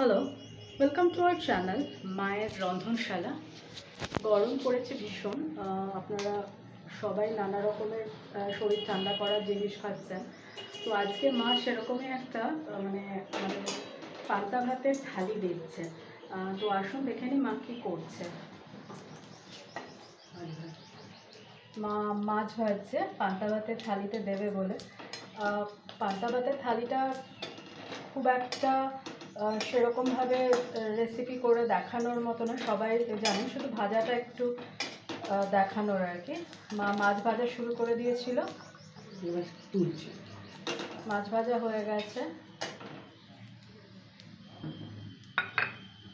Hello, welcome to our channel মায়ের রন্ধনশালা। গরম পড়েছে ভীষণ। আপনারা সবাই নানা রকমের শরীর ঠান্ডা করার জিনিস খাচ্ছেন। তো আজকে মা সেরকমই একটা মানে আমাদের পান্তা ভাতের থালি দিচ্ছে। তো আসুন দেখে নিই মা কী করছে। মা মাছ ভাজছে পান্তা ভাতের থালিতে দেবে বলে। পান্তা ভাতের থালিটা খুব একটা সেরকমভাবে রেসিপি করে দেখানোর মতো না, সবাই জানেন, শুধু ভাজাটা একটু দেখানোর আর কি। মা মাছ ভাজা শুরু করে দিয়েছিল, এবার তুলছি। মাছ ভাজা হয়ে গেছে।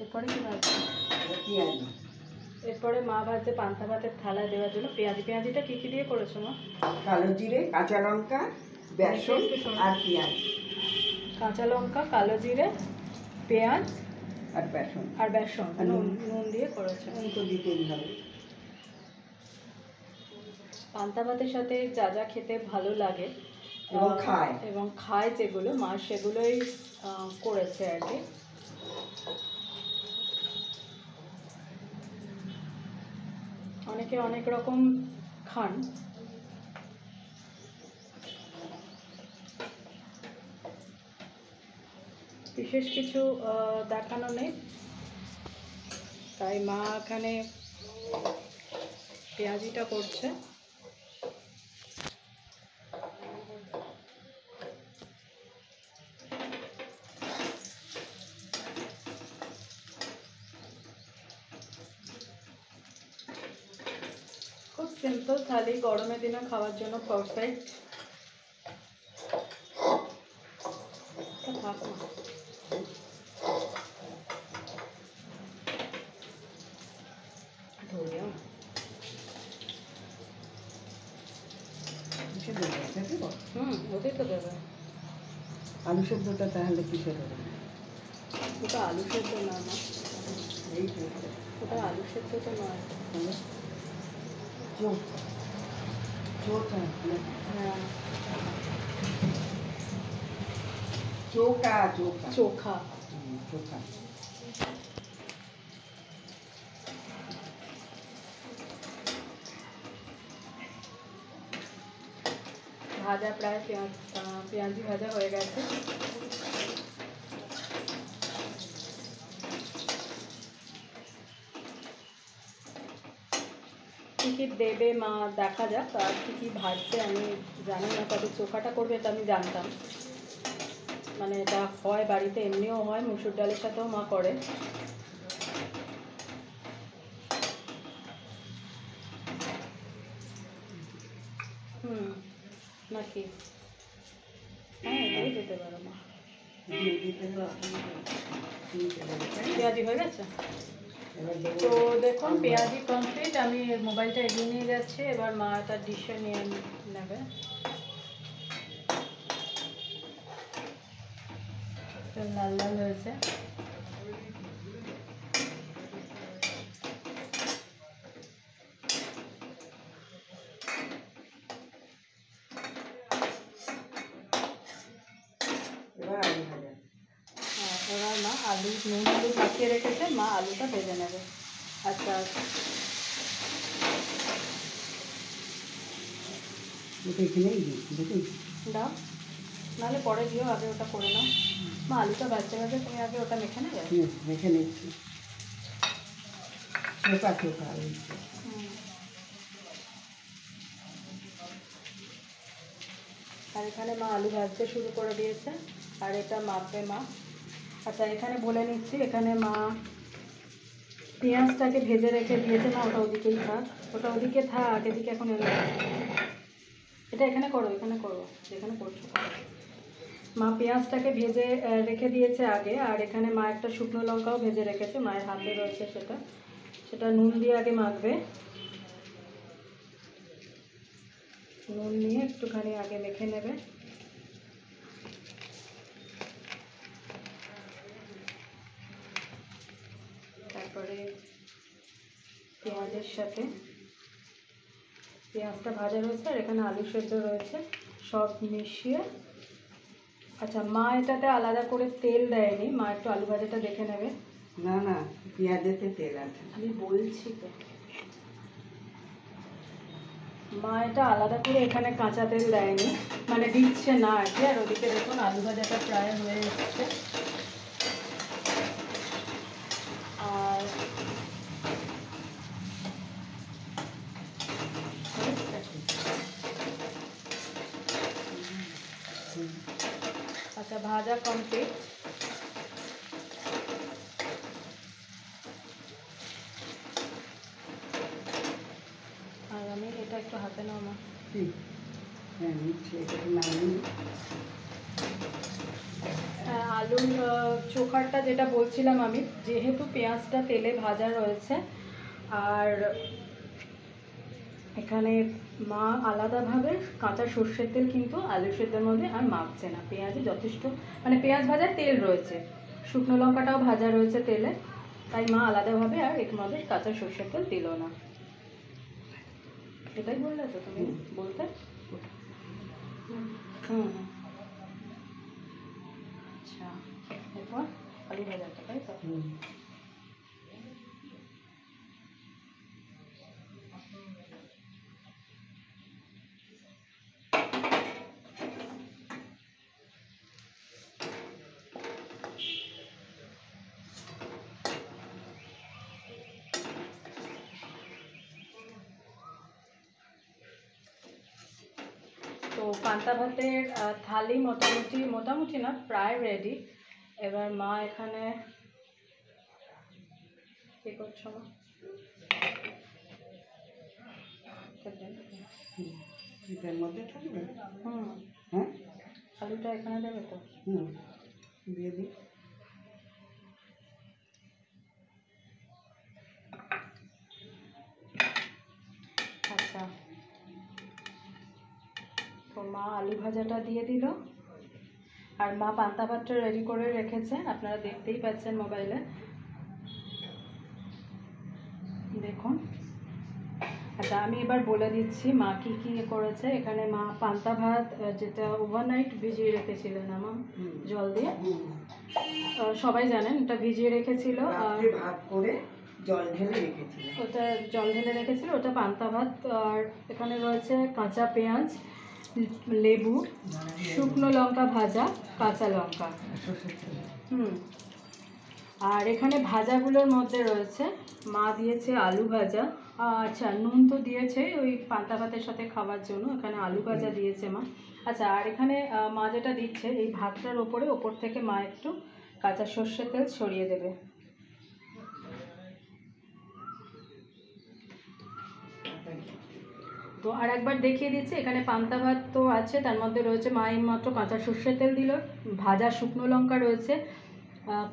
এরপরে কি ভাজছে? পেঁয়াজ, এরপরে মা ভাজছে পান্তা ভাতের থালায় দেওয়ার জন্য পেঁয়াজিটা কী কী দিয়ে করেছো মা? কালো জিরে, কাঁচা লঙ্কা, বেসন আর পেঁয়াজ। কাঁচা লঙ্কা, কালো জিরে, পেঁয়াজ আর বেসন নুন দিয়ে করেছে। নুন তো দিতেই হবে। পান্তা ভাতের সাথে যা যা খেতে ভালো লাগে এবং খায় যেগুলো মা সেগুলোই করেছে আর কি। অনেকে অনেক রকম খান। বিশেষ কিছু দেখানো নেই, তাই মা এখানে পেঁয়াজিটা করছে। খুব সিম্পল থালি, গরমের দিনে খাওয়ার জন্য পারফেক্ট। থাক না, ধরিও ওটাই তো দেবে। আলু সেদ্ধটা তাহলে কিসে দেবে? ওটা আলু সেদ্ধ না, না এই ওটা আলু সেদ্ধ তো নয়। হ্যাঁ, চোখা। ভাজা প্রায় পেঁয়াজি ভাজা হয়ে গেছে। কী কী দেবে মা দেখা যাক, আর কী কী ভাজছে আমি জানি না, তবে চোখাটা করবে এটা আমি জানতাম। মানে এটা হয় বাড়িতে, এমনিও হয়, মুসুর ডালের সাথেও মা করে। নাকি হ্যাঁ এটাই দিতে পারো মা। পেঁয়াজি হয়ে গেছে। তো দেখুন পেঁয়াজি কমপ্লিট। আমি মোবাইলটা এগিয়ে নিয়ে যাচ্ছি, এবার মা তার ডিশে নিয়ে নেবে। লাল লাল হয়েছে। এবার মা নুন আলু মাখিয়ে রেখেছে, মা আলুটা ভেজে নেবে। আচ্ছা দাও, নাহলে পরে দিও, আগে ওটা করে নাও। মা আলুটা ভাজতে ভাজতে তুমি আগে ওটা মেখে নেবে। মেখে নিচ্ছি। আর এখানে মা আলু ভাজতে শুরু করে দিয়েছে, আর এটা মাপবে মা। আচ্ছা এখানে বলে নিচ্ছি, এখানে মা পেঁয়াজটাকে ভেজে রেখে দিয়েছে। না ওটা ওদিকেই থাক, ওটা ওদিকে থাক, এদিকে এখন এলো। এটা এখানে করো, এখানে করো, যেখানে করছো। মা পেঁয়াজটাকে ভেজে রেখে দিয়েছে আগে, আর এখানে মা একটা শুকনো লঙ্কাও ভেজে রেখেছে, মায়ের হাতে রয়েছে সেটা নুন দিয়ে আগে মাখবে। নুন নিয়ে একটুখানি আগে মেখে নেবে। তারপরে পেঁয়াজের সাথে পেঁয়াজটা ভাজা রয়েছে, আর এখানে আলু সেদ্ধ রয়েছে, সব মিশিয়ে আচ্ছা, মা এটাতে আলাদা করে তেল দেয়নি, মা একটু আলু ভাজাটা দেখে নেবে। না না, পেঁয়াজেতে তেল আছে। আমি বলছি তো, মা এটা আলাদা করে এখানে কাঁচা তেল দেয়নি, মানে দিচ্ছে না আর কি। আর ওদিকে দেখুন আলু ভাজাটা প্রায় হয়ে এসছে। আর আচ্ছা, ভাজা কমপ্লিট। আর আমি এটা একটু হাতে নাও মা। হ্যাঁ, নিচ্ছি, এটা নামিয়ে। আলুর চোখাটা যেটা বলছিলাম আমি, যেহেতু পেঁয়াজটা তেলে ভাজা রয়েছে, আর এখানে মা আলাদাভাবে কাঁচা সর্ষের তেল কিন্তু আলু সেদ্ধের মধ্যে আর মাখছে না। পেঁয়াজে যথেষ্ট, মানে পেঁয়াজ ভাজার তেল রয়েছে, শুকনো লঙ্কাটাও ভাজা রয়েছে তেলে, তাই মা আলাদাভাবে আর এর মধ্যে কাঁচা সর্ষের তেল দিল না। এটাই বললে তো তুমি বলতে? হুম। আচ্ছা, এরপর আলু ভাজাটা, তাই তো? তো পান্তা ভাতের থালি মোটামুটি মোটামুটি না, প্রায় রেডি। এবার মা এখানে কি করছো মা? এটার মধ্যে থাকবে। হুম, হ্যাঁ, আলুটা এখানে দেবে তো? দিয়ে দিই। আচ্ছা, তো মা আলু ভাজাটা দিয়ে দিল, আর মা পান্তা ভাতটা রেডি করে রেখেছে, আপনারা দেখতেই পাচ্ছেন মোবাইলে, দেখুন। আচ্ছা, আমি এবার বলে দিচ্ছি মা কি কি করেছে। এখানে মা পান্তা ভাত যেটা ওভারনাইট ভিজিয়ে রেখেছিলেন আমার জল দিয়ে, সবাই জানেন এটা ভিজিয়ে রেখেছিল, আর ভাত করে জল ঢেলে রেখেছিল, ওটা জল ঢেলে রেখেছিল, ওটা পান্তা ভাত। আর এখানে রয়েছে কাঁচা পেঁয়াজ, লেবু, শুকনো লঙ্কা ভাজা, কাঁচা লঙ্কা। আর এখানে ভাজাগুলোর মধ্যে রয়েছে, মা দিয়েছে আলু ভাজা। আচ্ছা, নুন তো দিয়েছে ওই পান্তা ভাতের সাথে খাওয়ার জন্য, এখানে আলু ভাজা দিয়েছে মা। আচ্ছা, আর এখানে মা যেটা দিচ্ছে, এই ভাতটার ওপর থেকে মা একটু কাঁচা সর্ষের তেল ছড়িয়ে দেবে। তো আর একবার দেখিয়ে দিচ্ছি, এখানে পান্তা ভাত তো আছে, তার মধ্যে রয়েছে মা মাত্র কাঁচা সর্ষের তেল দিল, ভাজা শুকনো লঙ্কা রয়েছে,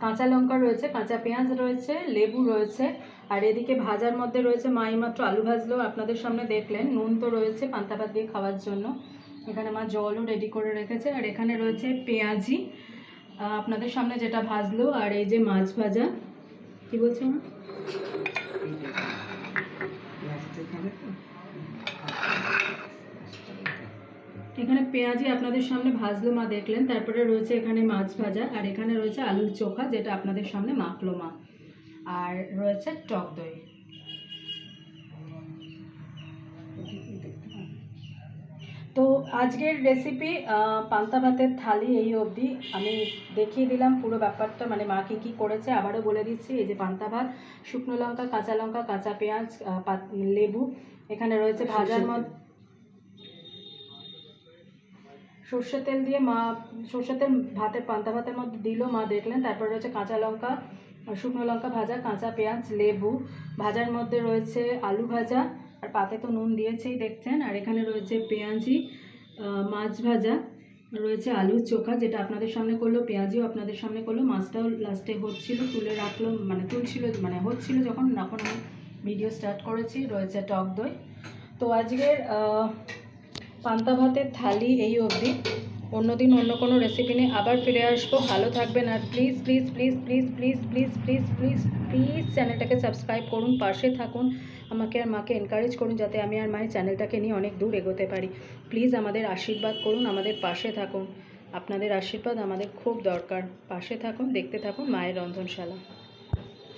কাঁচা লঙ্কা রয়েছে, কাঁচা পেঁয়াজ রয়েছে, লেবু রয়েছে, আর এদিকে ভাজার মধ্যে রয়েছে মা মাত্র আলু ভাজলো, আপনাদের সামনে দেখলেন। নুন তো রয়েছে পান্তা ভাত দিয়ে খাওয়ার জন্য, এখানে মা জলও রেডি করে রেখেছে, আর এখানে রয়েছে পেঁয়াজি আপনাদের সামনে যেটা ভাজলো, আর এই যে মাছ ভাজা। কি বলছো মা? এখানে পেঁয়াজি আপনাদের সামনে ভাজলো মা, দেখলেন। তারপরে রয়েছে এখানে মাছ ভাজা, আর এখানে রয়েছে আলুর চোখা যেটা আপনাদের সামনে মাখলো মা, আর রয়েছে টক দই। তো আজকের রেসিপি পান্তা ভাতের থালি এই অবধি আমি দেখিয়ে দিলাম পুরো ব্যাপারটা, মানে মা কী কী করেছে আবারও বলে দিচ্ছি। এই যে পান্তা ভাত, শুকনো লঙ্কা, কাঁচা পেঁয়াজ, লেবু, এখানে রয়েছে ভাজার মধ্যে সর্ষের তেল দিয়ে মা, সর্ষের তেল ভাতের পান্তা ভাতের মধ্যে দিল মা, দেখলেন। তারপর রয়েছে কাঁচা লঙ্কা, শুকনো লঙ্কা ভাজা, কাঁচা পেঁয়াজ, লেবু, ভাজার মধ্যে রয়েছে আলু ভাজা, আর পাতে তো নুন দিয়েছেই দেখছেন। আর এখানে রয়েছে পেঁয়াজি, মাছ ভাজা, রয়েছে আলুর চোখা যেটা আপনাদের সামনে করলো, পেঁয়াজিও আপনাদের সামনে করলো, মাছটাও লাস্টে হচ্ছিল, তুলে রাখলো, মানে তুলছিল, মানে হচ্ছিল যখন আমি ভিডিও স্টার্ট করেছি। রয়েছে টক দই। তো আজকের পান্তা ভাতের থালি এই অবধি। অন্যদিন অন্য কোনো রেসিপি নিয়ে আবার ফিরে আসবো। ভালো থাকবেন, আর please please please please please please please please please চ্যানেলটাকে সাবস্ক্রাইব করুন, পাশে থাকুন, আমাকে আর মাকে এনকারেজ করুন যাতে আমি আর মায়ের চ্যানেলটাকে নিয়ে অনেক দূর এগোতে পারি। প্লিজ আমাদের আশীর্বাদ করুন, আমাদের পাশে থাকুন। আপনাদের আশীর্বাদ আমাদের খুব দরকার। পাশে থাকুন, দেখতে থাকুন মায়ের রন্ধনশালা।